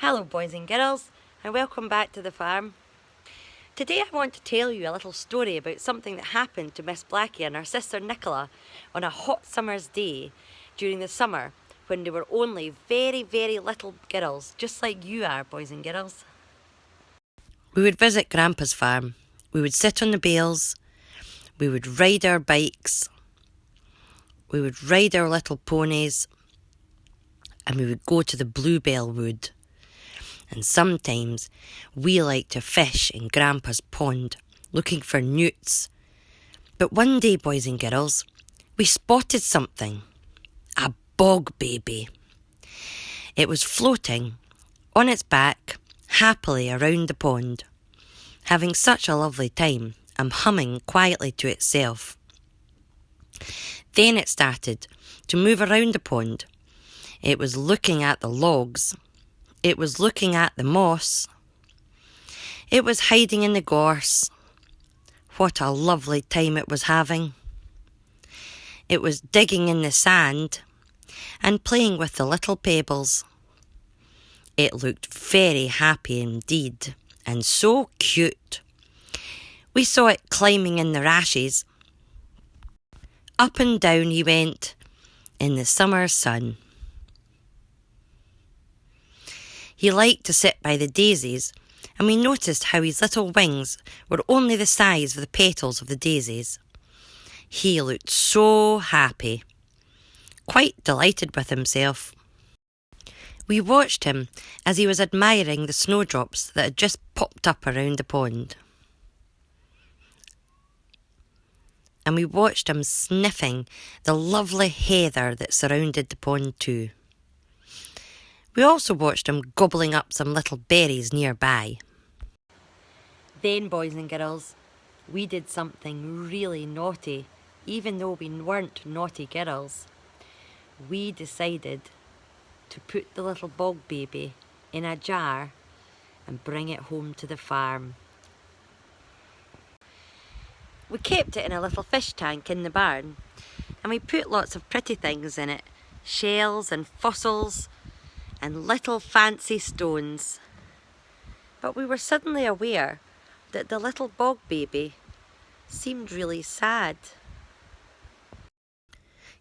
Hello boys and girls, and welcome back to the farm. Today I want to tell you a little story about something that happened to Miss Blackie and her sister Nicola on a hot summer's day during the summer when they were only very, very little girls, just like you are, boys and girls. We would visit Grandpa's farm. We would sit on the bales. We would ride our bikes. We would ride our little ponies. And we would go to the bluebell wood. And sometimes we liked to fish in Grandpa's pond, looking for newts. But one day, boys and girls, we spotted something. A bog baby. It was floating on its back, happily around the pond, having such a lovely time and humming quietly to itself. Then it started to move around the pond. It was looking at the logs. It was looking at the moss. It was hiding in the gorse. What a lovely time it was having. It was digging in the sand and playing with the little pebbles. It looked very happy indeed and so cute. We saw it climbing in the rashes. Up and down he went in the summer sun. He liked to sit by the daisies, and we noticed how his little wings were only the size of the petals of the daisies. He looked so happy, quite delighted with himself. We watched him as he was admiring the snowdrops that had just popped up around the pond. And we watched him sniffing the lovely heather that surrounded the pond too. We also watched him gobbling up some little berries nearby. Then, boys and girls, we did something really naughty, even though we weren't naughty girls. We decided to put the little bog baby in a jar and bring it home to the farm. We kept it in a little fish tank in the barn, and we put lots of pretty things in it, shells and fossils, and little fancy stones. But we were suddenly aware that the little bog baby seemed really sad.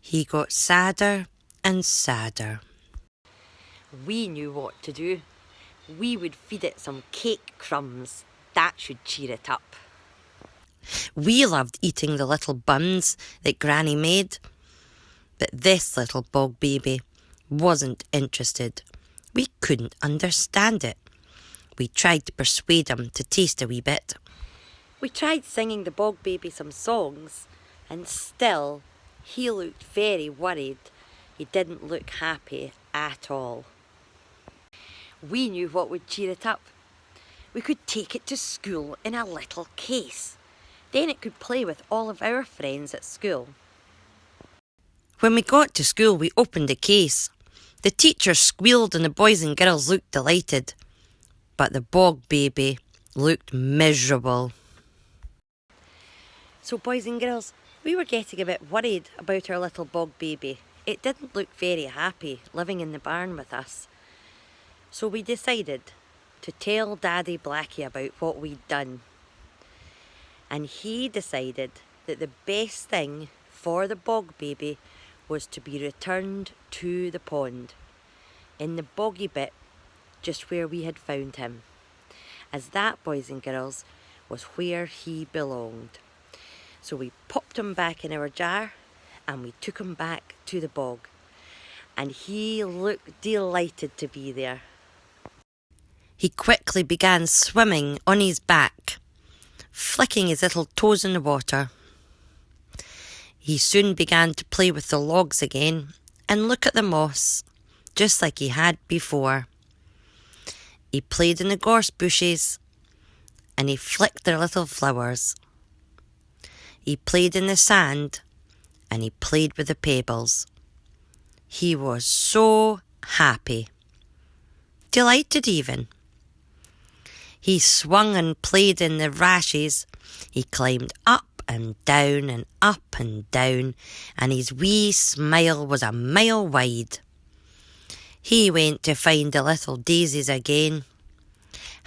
He got sadder and sadder. We knew what to do. We would feed it some cake crumbs. That should cheer it up. We loved eating the little buns that Granny made, but this little bog baby wasn't interested. We couldn't understand it. We tried to persuade him to taste a wee bit. We tried singing the bog baby some songs, and still he looked very worried. He didn't look happy at all. We knew what would cheer it up. We could take it to school in a little case. Then it could play with all of our friends at school. When we got to school, we opened the case. The teacher squealed and the boys and girls looked delighted. But the bog baby looked miserable. So boys and girls, we were getting a bit worried about our little bog baby. It didn't look very happy living in the barn with us. So we decided to tell Daddy Blackie about what we'd done. And he decided that the best thing for the bog baby was to be returned to the pond, in the boggy bit just where we had found him, as that, boys and girls, was where he belonged. So we popped him back in our jar and we took him back to the bog, and he looked delighted to be there. He quickly began swimming on his back, flicking his little toes in the water. He soon began to play with the logs again and look at the moss, just like he had before. He played in the gorse bushes and he flicked their little flowers. He played in the sand and he played with the pebbles. He was so happy, delighted even. He swung and played in the rashes. He climbed up and down and up and down, and his wee smile was a mile wide. He went to find the little daisies again.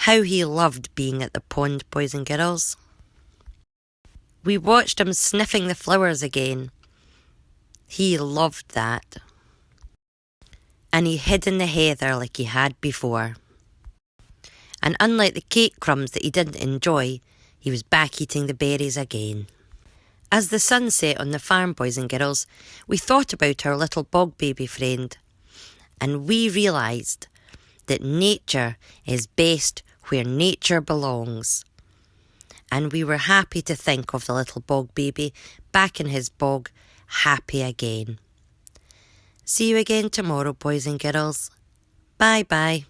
How he loved being at the pond, boys and girls. We watched him sniffing the flowers again. He loved that. And he hid in the heather like he had before. And unlike the cake crumbs that he didn't enjoy, he was back eating the berries again. As the sun set on the farm, boys and girls, we thought about our little bog baby friend. And we realised that nature is best where nature belongs. And we were happy to think of the little bog baby back in his bog, happy again. See you again tomorrow, boys and girls. Bye-bye.